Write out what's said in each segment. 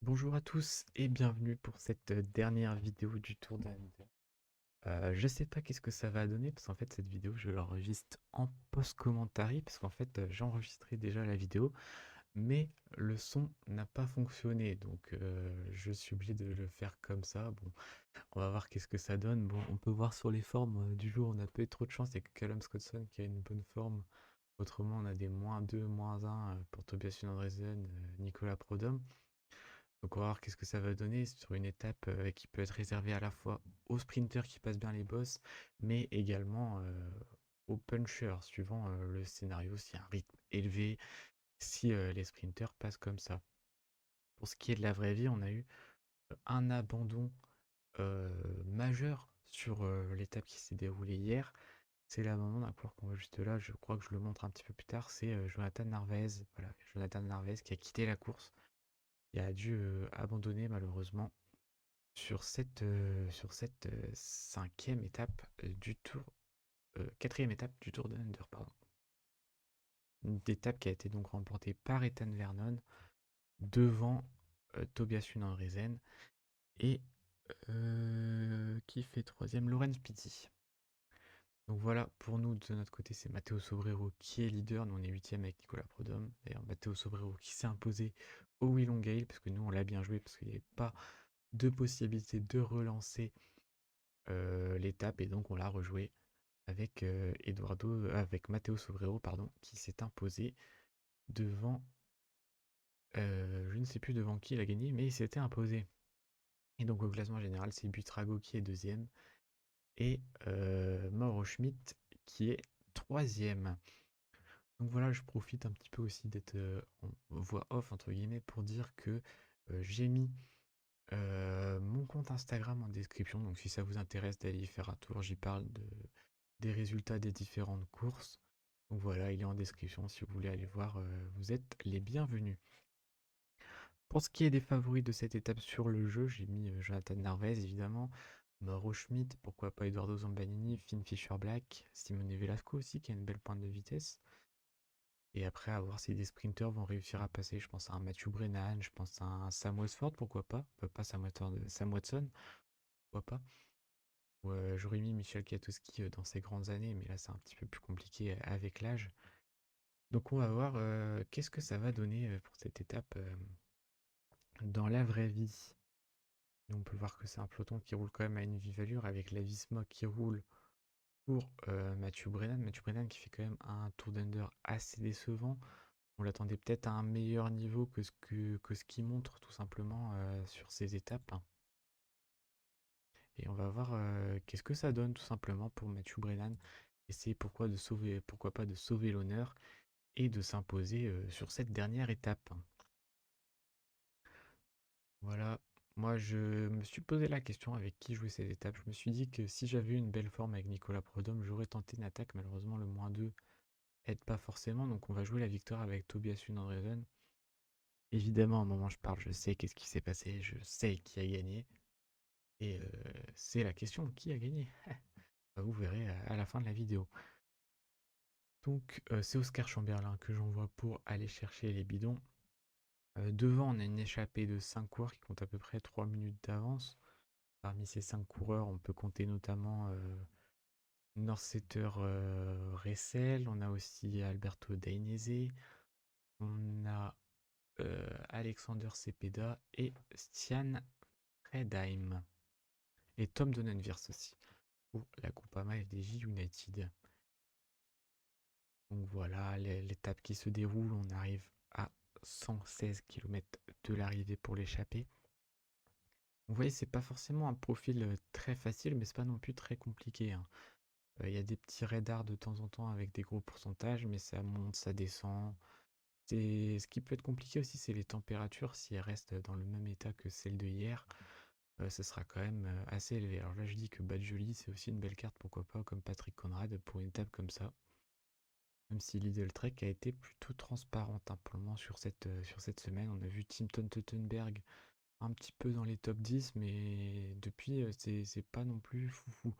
Bonjour à tous et bienvenue pour cette dernière vidéo du Tour d'Under. Je sais pas qu'est-ce que ça va donner parce qu'en fait cette vidéo je l'enregistre en post-commentary parce qu'en fait j'ai enregistré déjà la vidéo mais le son n'a pas fonctionné donc je suis obligé de le faire comme ça. Bon, on va voir qu'est-ce que ça donne. Bon, on peut voir sur les formes du jour, on a pas eu trop de chance, il y a que Callum Scottson qui a une bonne forme. Autrement, on a des -2, -1 pour Tobias Andresen, Nicolas Prodhomme. Donc on va voir qu'est-ce que ça va donner sur une étape qui peut être réservée à la fois aux sprinters qui passent bien les bosses, mais également aux punchers, suivant le scénario, s'il y a un rythme élevé, si les sprinters passent comme ça. Pour ce qui est de la vraie vie, on a eu un abandon majeur sur l'étape qui s'est déroulée hier. C'est l'abandon d'un coureur qu'on voit juste là, je crois que je le montre un petit peu plus tard, c'est Jonathan Narvaez. Voilà, Jonathan Narvaez qui a quitté la course et a dû abandonner malheureusement sur cette 5e étape du Tour, 4e étape du Tour de Under, pardon. Une étape qui a été donc remportée par Ethan Vernon devant Tobias Unanrisen et qui fait troisième, Laurens Pitty. Donc voilà, pour nous, de notre côté, c'est Matteo Sobrero qui est leader. Nous, on est 8e avec Nicolas Prodhomme. D'ailleurs, Matteo Sobrero qui s'est imposé au Willongale, parce que nous, on l'a bien joué, parce qu'il n'y avait pas de possibilité de relancer l'étape, et donc on l'a rejoué avec avec Matteo Sobrero, pardon, qui s'est imposé devant, je ne sais plus devant qui il a gagné, mais il s'était imposé. Et donc au classement général, c'est Buitrago qui est deuxième et Mauro Schmidt qui est troisième. Donc voilà, je profite un petit peu aussi d'être en voix off entre guillemets pour dire que j'ai mis mon compte Instagram en description. Donc si ça vous intéresse d'aller y faire un tour, j'y parle des résultats des différentes courses. Donc voilà, il est en description. Si vous voulez aller voir, vous êtes les bienvenus. Pour ce qui est des favoris de cette étape sur le jeu, j'ai mis Jonathan Narvaez évidemment, Mauro Schmidt, pourquoi pas Eduardo Zambanini, Finn Fischer-Black, Simone Velasco aussi qui a une belle pointe de vitesse. Et après, à voir si des sprinters vont réussir à passer. Je pense à un Matthew Brennan, je pense à un Sam Westford, pourquoi pas. Pas Sam Watson, Sam Watson, pourquoi pas. J'aurais mis Michel Kwiatkowski dans ses grandes années, mais là c'est un petit peu plus compliqué avec l'âge. Donc on va voir qu'est-ce que ça va donner pour cette étape dans la vraie vie. Et on peut voir que c'est un peloton qui roule quand même à une vive allure avec la Visma qui roule pour Matthew Brennan. Matthew Brennan qui fait quand même un tour d'under assez décevant. On l'attendait peut-être à un meilleur niveau que ce qu'il montre tout simplement sur ces étapes. Et on va voir qu'est-ce que ça donne tout simplement pour Matthew Brennan. Essayer pourquoi pas de sauver l'honneur et de s'imposer sur cette dernière étape. Voilà, moi je me suis posé la question avec qui jouer cette étape. Je me suis dit que si j'avais eu une belle forme avec Nicolas Prodhomme, j'aurais tenté une attaque. Malheureusement, le -2 aide pas forcément. Donc on va jouer la victoire avec Tobias Unandresen. Évidemment, au moment où je parle, je sais qu'est-ce qui s'est passé. Je sais qui a gagné. Et c'est la question, qui a gagné? Bah, vous verrez à la fin de la vidéo. Donc c'est Oscar Chamberlain que j'envoie pour aller chercher les bidons. Devant, on a une échappée de 5 coureurs qui compte à peu près 3 minutes d'avance. Parmi ces 5 coureurs, on peut compter notamment Norseter Ressel, on a aussi Alberto Dainese, on a Alexander Cepeda et Stian Fredheim. Et Tom Donenwirth aussi, pour la Groupama FDJ United. Donc voilà, l'étape qui se déroule, on arrive à 116 km de l'arrivée pour l'échappée. Vous voyez, c'est pas forcément un profil très facile, mais c'est pas non plus très compliqué, hein. Il y a des petits radars de temps en temps avec des gros pourcentages, mais ça monte, ça descend. Ce qui peut être compliqué aussi, c'est les températures. Si elles restent dans le même état que celles de hier, ce sera quand même assez élevé. Alors là, je dis que Badjoli, c'est aussi une belle carte, pourquoi pas, comme Patrick Conrad, pour une étape comme ça. Même si Lidl Trek a été plutôt transparente hein, pour le moment sur cette semaine. On a vu Timton Teutenberg un petit peu dans les top 10, mais depuis, c'est pas non plus foufou.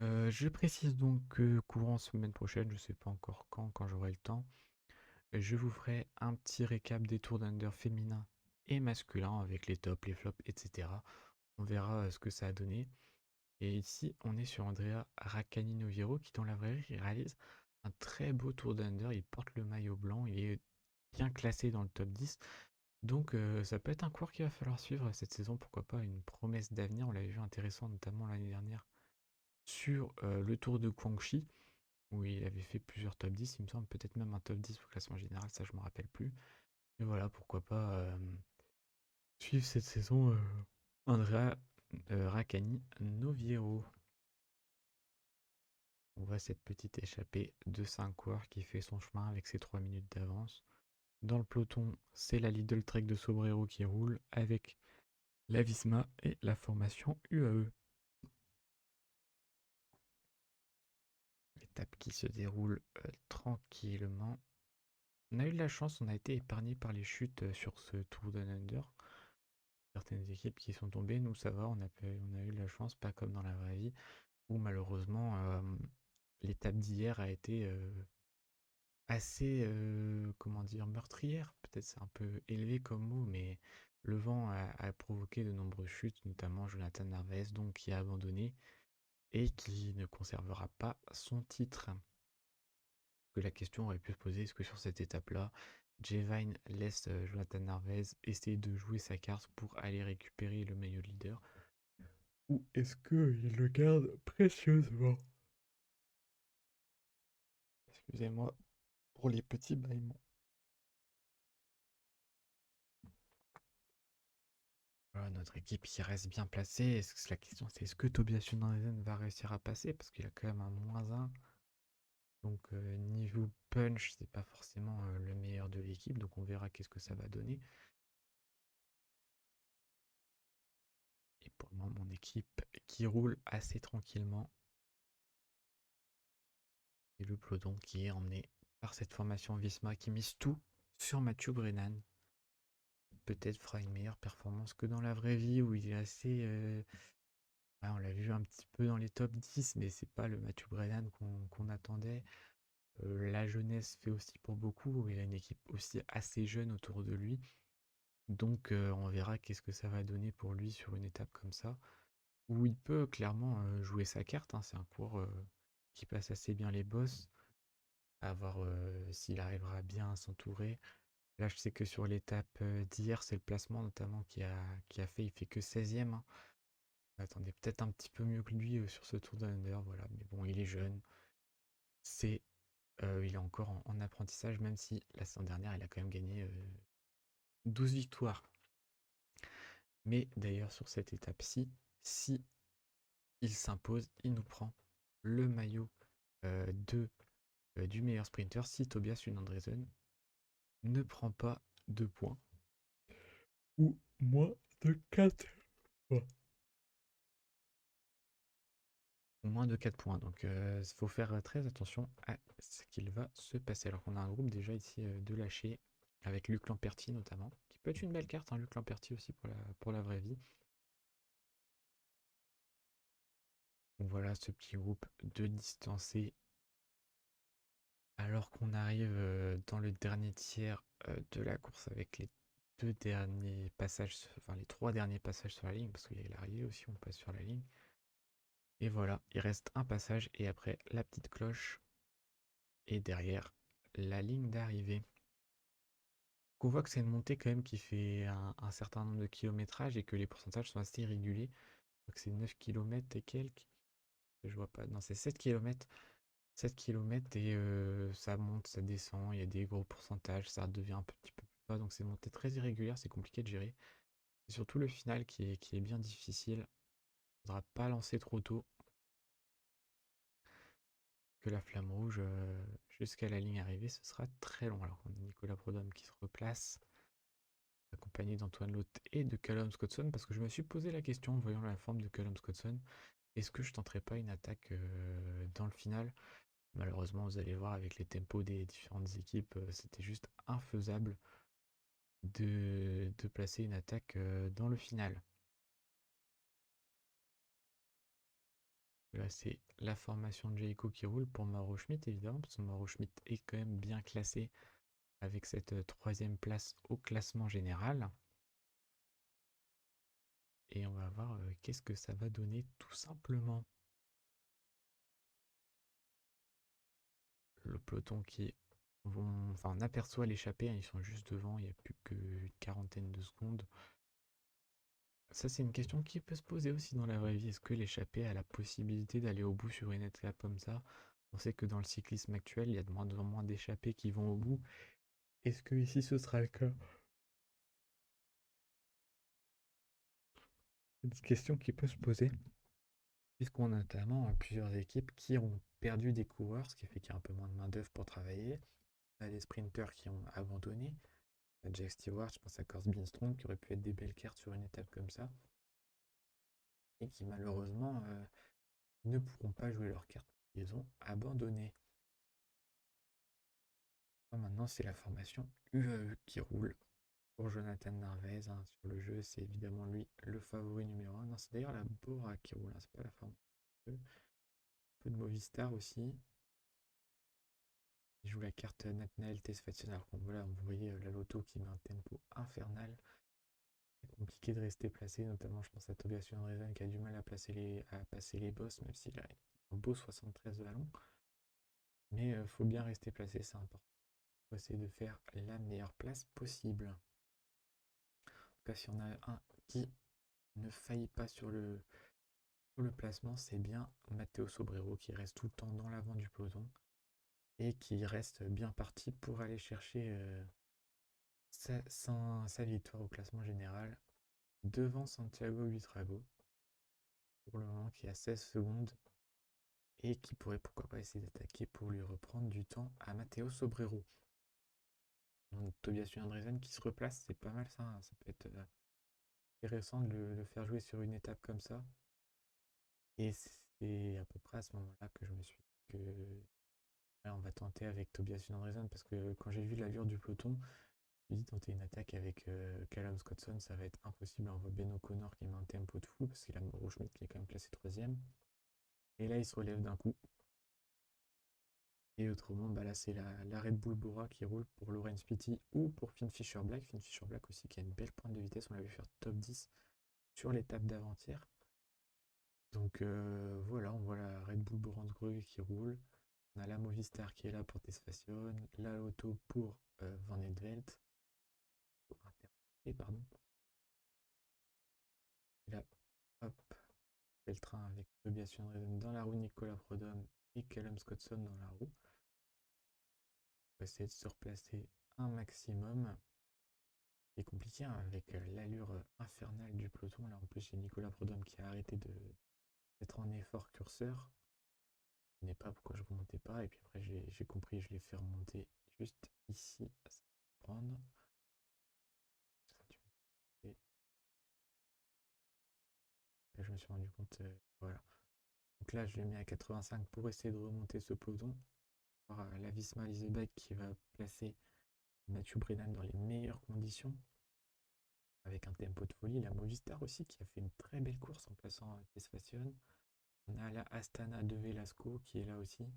Je précise donc que courant semaine prochaine, je sais pas encore quand j'aurai le temps, je vous ferai un petit récap des tours d'Under féminins et masculins avec les tops, les flops, etc. On verra ce que ça a donné. Et ici, on est sur Andrea Raccaninoviero qui, dans la vraie vie, réalise un très beau tour d'Under. Il porte le maillot blanc, il est bien classé dans le top 10. Donc ça peut être un coureur qu'il va falloir suivre cette saison, pourquoi pas une promesse d'avenir. On l'avait vu intéressant notamment l'année dernière sur le Tour de Guangxi, où il avait fait plusieurs top 10, il me semble, peut-être même un top 10 au classement général, ça je me rappelle plus. Et voilà, pourquoi pas suivre cette saison Andrea Raccani Noviero. On voit cette petite échappée de 5 coureurs qui fait son chemin avec ses 3 minutes d'avance. Dans le peloton, c'est la Lidl Trek de Sobrero qui roule avec la Visma et la formation UAE. Étape qui se déroule tranquillement. On a eu de la chance, on a été épargné par les chutes sur ce Tour de Under. Certaines équipes qui sont tombées, nous ça va, on a eu de la chance, pas comme dans la vraie vie, où malheureusement l'étape d'hier a été assez, comment dire, meurtrière. Peut-être c'est un peu élevé comme mot, mais le vent a provoqué de nombreuses chutes, notamment Jonathan Narvaez, donc qui a abandonné et qui ne conservera pas son titre. Que la question aurait pu se poser, est-ce que sur cette étape-là, Jevine laisse Jonathan Narvaez essayer de jouer sa carte pour aller récupérer le maillot leader, ou est-ce qu'il le garde précieusement? Excusez-moi pour les petits bâillements. Voilà, notre équipe qui reste bien placée. La question c'est est-ce que Tobias Sundheden va réussir à passer? Parce qu'il a quand même un -1. Donc niveau punch, c'est pas forcément le meilleur de l'équipe. Donc on verra qu'est-ce que ça va donner. Et pour moi, mon équipe qui roule assez tranquillement. Et le peloton qui est emmené par cette formation Visma qui mise tout sur Mathieu Brennan. Peut-être fera une meilleure performance que dans la vraie vie où il est assez... on l'a vu un petit peu dans les top 10, mais c'est pas le Mathieu Brennan qu'on attendait. La jeunesse fait aussi pour beaucoup. Il a une équipe aussi assez jeune autour de lui. Donc on verra qu'est-ce que ça va donner pour lui sur une étape comme ça, où il peut clairement jouer sa carte, hein. C'est un cours qui passe assez bien les bosses, à voir s'il arrivera bien à s'entourer. Là, je sais que sur l'étape d'hier, c'est le placement notamment qui a fait, il fait que 16e, hein. Attendez, peut-être un petit peu mieux que lui sur ce Tour d'Under, voilà. Mais bon, il est jeune, c'est, il est encore en apprentissage, même si la saison dernière, il a quand même gagné 12 victoires. Mais d'ailleurs, sur cette étape-ci, si il s'impose, il nous prend le maillot du meilleur sprinter si Tobias Sundheden ne prend pas de points. Ou moins de 4 points. Ou moins de 4 points. Donc il faut faire très attention à ce qu'il va se passer. Alors qu'on a un groupe déjà ici de lâchés, avec Luc Lamperti notamment, qui peut être une belle carte, hein, Luc Lamperti aussi pour la vraie vie. Donc voilà ce petit groupe de distancés. Alors qu'on arrive dans le dernier tiers de la course avec les deux derniers passages, enfin les trois derniers passages sur la ligne, parce qu'il y a l'arrivée aussi, on passe sur la ligne. Et voilà, il reste un passage et après la petite cloche et derrière la ligne d'arrivée. On voit que c'est une montée quand même qui fait un certain nombre de kilométrages et que les pourcentages sont assez irréguliers. Donc c'est 9 km et quelques. Je vois pas. Non, c'est 7 km. 7 km et ça monte, ça descend, il y a des gros pourcentages, ça devient un petit peu plus bas, donc c'est une montée très irrégulière, c'est compliqué de gérer. C'est surtout le final qui est bien difficile. Il ne faudra pas lancer trop tôt. Que la flamme rouge jusqu'à la ligne arrivée, ce sera très long. Alors on a Nicolas Prodhomme qui se replace, accompagné d'Antoine Loth et de Callum Scottson, parce que je me suis posé la question en voyant la forme de Callum Scottson, est-ce que je tenterais pas une attaque dans le final? Malheureusement, vous allez voir avec les tempos des différentes équipes, c'était juste infaisable de placer une attaque dans le final. Là, c'est la formation de Jayco qui roule pour Mauro Schmidt, évidemment, parce que Mauro Schmidt est quand même bien classé avec cette troisième place au classement général. Et on va voir qu'est-ce que ça va donner tout simplement. Le peloton qui enfin, on aperçoit l'échappée, hein, ils sont juste devant, il n'y a plus qu'une quarantaine de secondes. Ça, c'est une question qui peut se poser aussi dans la vraie vie. Est-ce que l'échappée a la possibilité d'aller au bout sur une étape comme ça? On sait que dans le cyclisme actuel, il y a de moins en moins d'échappées qui vont au bout. Est-ce que ici ce sera le cas? C'est une question qui peut se poser, puisqu'on a notamment plusieurs équipes qui ont perdu des coureurs, ce qui fait qu'il y a un peu moins de main-d'œuvre pour travailler. On a des sprinteurs qui ont abandonné. Jack Stewart, je pense à Corsby Strong, qui aurait pu être des belles cartes sur une étape comme ça, et qui malheureusement ne pourront pas jouer leurs cartes. Ils ont abandonné. Maintenant, c'est la formation UAE qui roule pour Jonathan Narvaez, hein, sur le jeu. C'est évidemment lui le favori numéro 1. Non, c'est d'ailleurs la Bora qui roule, hein, c'est pas la formation UAE. Un peu de Movistar aussi. Il joue la carte Nathanael Tesfazion. Alors voilà, vous voyez la loto qui met un tempo infernal. C'est compliqué de rester placé, notamment je pense à Tobias Sundresen qui a du mal à passer les bosses, même s'il a un beau 73 vallons. Mais faut bien rester placé, c'est important. Faut essayer de faire la meilleure place possible. En tout cas, si on a un qui ne faillit pas sur le placement, c'est bien Matteo Sobrero qui reste tout le temps dans l'avant du peloton et qui reste bien parti pour aller chercher sa victoire au classement général devant Santiago Buitrago, pour le moment qui a 16 secondes et qui pourrait pourquoi pas essayer d'attaquer pour lui reprendre du temps à Matteo Sobrero. Donc Tobias Andresen qui se replace, c'est pas mal ça, hein. Ça peut être intéressant de le faire jouer sur une étape comme ça. Et c'est à peu près à ce moment-là que je me suis dit que ouais, on va tenter avec Tobias Andresen parce que quand j'ai vu l'allure du peloton, je me suis dit tenter une attaque avec Callum Scottson, ça va être impossible. On voit Ben O'Connor qui met un tempo de fou parce qu'il a Mauro Schmidt qui est quand même placé troisième. Et là, il se relève d'un coup. Et autrement, bah là, c'est la Red Bull Bora qui roule pour Laurens Pitty ou pour Finn Fisher Black. Finn Fisher Black aussi qui a une belle pointe de vitesse. On l'a vu faire top 10 sur l'étape d'avant-hier. Donc voilà, on voit la Red Bull Boransgrue qui roule. On a la Movistar qui est là pour Tesfacion, la Lotto pour Van Edvelt. Et pardon. Et là, hop, c'est le train avec Tobias Sundresen dans la roue, Nicolas Prodhomme et Callum Scottson dans la roue. On va essayer de se replacer un maximum. C'est compliqué hein, avec l'allure infernale du peloton. Là en plus j'ai Nicolas Prodhomme qui a arrêté d'être en effort curseur. Je ne sais pas pourquoi je remontais pas. Et puis après j'ai compris, je l'ai fait remonter juste ici. Ça va prendre. Et là, je me suis rendu compte. Voilà. Donc là je l'ai mis à 85 pour essayer de remonter ce peloton. La Visma Leaseback qui va placer Mathieu Brennan dans les meilleures conditions. Avec un tempo de folie. La Movistar aussi qui a fait une très belle course en plaçant Tesfacion. On a la Astana de Velasco qui est là aussi.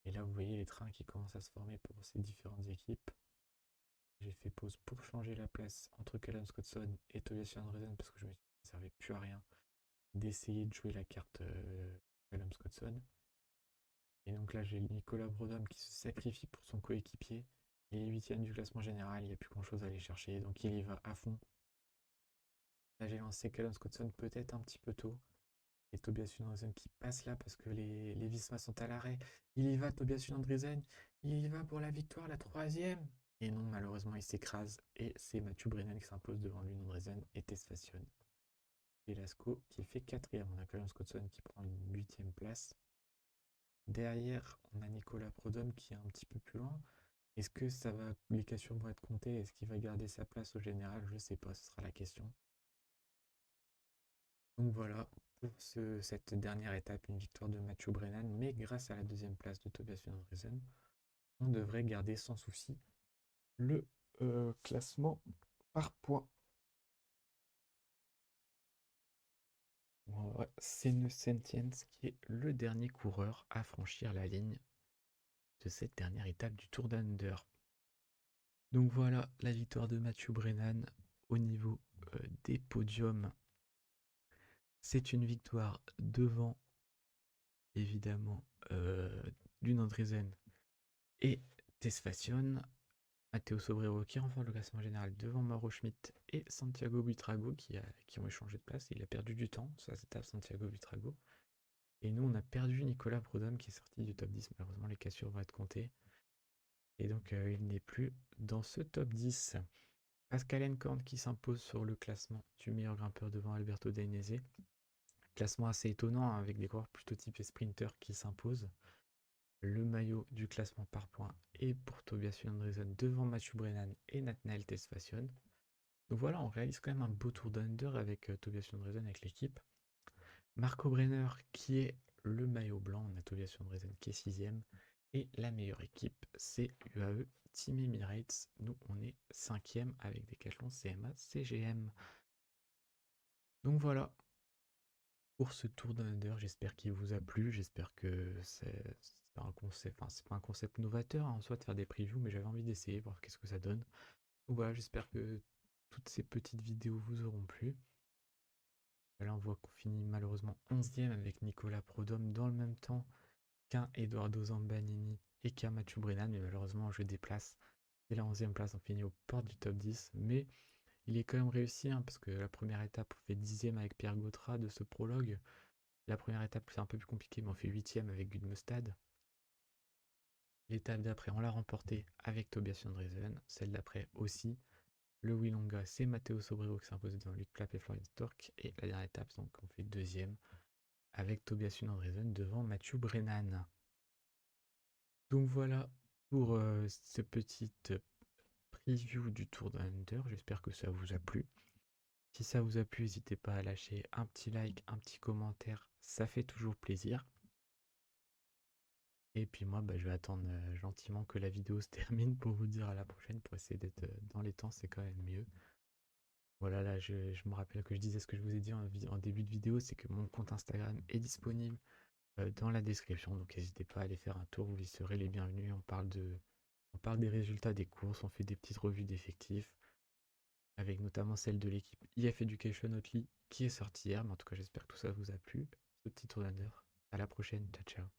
Et là, vous voyez les trains qui commencent à se former pour ces différentes équipes. J'ai fait pause pour changer la place entre Callum Scottson et Tobias Andresen parce que je me suis dit que ça ne servait plus à rien d'essayer de jouer la carte Callum Scottson. Et donc là, j'ai Nicolas Brodhomme qui se sacrifie pour son coéquipier. Il est 8ème du classement général, il n'y a plus grand chose à aller chercher, donc il y va à fond. Là, j'ai lancé Callum Scottson peut-être un petit peu tôt. Et Tobias Sundresen qui passe là parce que les Visma sont à l'arrêt. Il y va, Tobias Sundresen. Il y va pour la victoire, la troisième. Et non, malheureusement, il s'écrase. Et c'est Mathieu Brennan qui s'impose devant lui, Nandresen et Tesfacion. Et Lasco qui fait quatrième. On a Callum Scottson qui prend une 8ème place. Derrière, on a Nicolas Prodhomme qui est un petit peu plus loin. Est-ce que les cassures vont être comptées? Est-ce qu'il va garder sa place au général? Je ne sais pas, ce sera la question. Donc voilà, pour cette dernière étape, une victoire de Mathieu Brennan, mais grâce à la deuxième place de Tobias Sundresen, on devrait garder sans souci le classement par points. Ouais, c'est Sentiens qui est le dernier coureur à franchir la ligne de cette dernière étape du Tour d'Under. Donc voilà la victoire de Mathieu Brennan au niveau des podiums. C'est une victoire devant évidemment Lune Andresen et Tesfacion. Matteo Sobrero qui remporte le classement général devant Mauro Schmidt et Santiago Buitrago qui ont échangé de place. Il a perdu du temps, ça c'était à Santiago Buitrago. Et nous on a perdu Nicolas Prodhomme qui est sorti du top 10. Malheureusement les cassures vont être comptées. Et donc il n'est plus dans ce top 10. Pascal Encorn qui s'impose sur le classement du meilleur grimpeur devant Alberto Dainese. Classement assez étonnant hein, avec des coureurs plutôt typés sprinter qui s'imposent. Le maillot du classement par points est pour Tobias Andresen devant Mathieu Brennan et Nathanael Tesfacion. Donc voilà, on réalise quand même un beau tour d'under avec Tobias Andresen avec l'équipe. Marco Brenner qui est le maillot blanc, on a Tobias Andresen qui est 6ème. Et la meilleure équipe, c'est UAE Team Emirates. Nous, on est 5ème avec Decathlon CMA CGM. Donc voilà, pour ce tour d'Under, j'espère qu'il vous a plu, j'espère que c'est un concept, enfin c'est pas un concept novateur hein, en soi de faire des previews, mais j'avais envie d'essayer, voir qu'est-ce que ça donne. Donc voilà, j'espère que toutes ces petites vidéos vous auront plu. Là on voit qu'on finit malheureusement 11ème avec Nicolas Prodhomme dans le même temps qu'un Edoardo Zambanini et qu'un Mathieu Brennan, mais malheureusement je déplace. Et la 11ème place, on finit aux portes du top 10, mais il est quand même réussi, hein, parce que la première étape, on fait 10ème avec Pierre Gautra de ce prologue. La première étape, c'est un peu plus compliqué, mais on fait 8ème avec Gudmestad. L'étape d'après, on l'a remportée avec Tobias Andresen. Celle d'après aussi. Le Willonga, c'est Matteo Sobrero qui s'est imposé devant Luc Plapp et Florian Stork. Et la dernière étape, donc on fait deuxième avec Tobias Andresen devant Mathieu Brennan. Donc voilà pour ce petit preview du Tour de Hunter. J'espère que ça vous a plu. Si ça vous a plu, n'hésitez pas à lâcher un petit like, un petit commentaire. Ça fait toujours plaisir. Et puis moi, je vais attendre gentiment que la vidéo se termine pour vous dire à la prochaine, pour essayer d'être dans les temps, c'est quand même mieux. Voilà, là, je me rappelle que je disais ce que je vous ai dit en début de vidéo, c'est que mon compte Instagram est disponible dans la description, donc n'hésitez pas à aller faire un tour, vous y serez les bienvenus. On parle des résultats des courses, on fait des petites revues d'effectifs, avec notamment celle de l'équipe IF Education Hotly qui est sortie hier, mais en tout cas j'espère que tout ça vous a plu, ce petit tour d'honneur. À la prochaine, ciao ciao.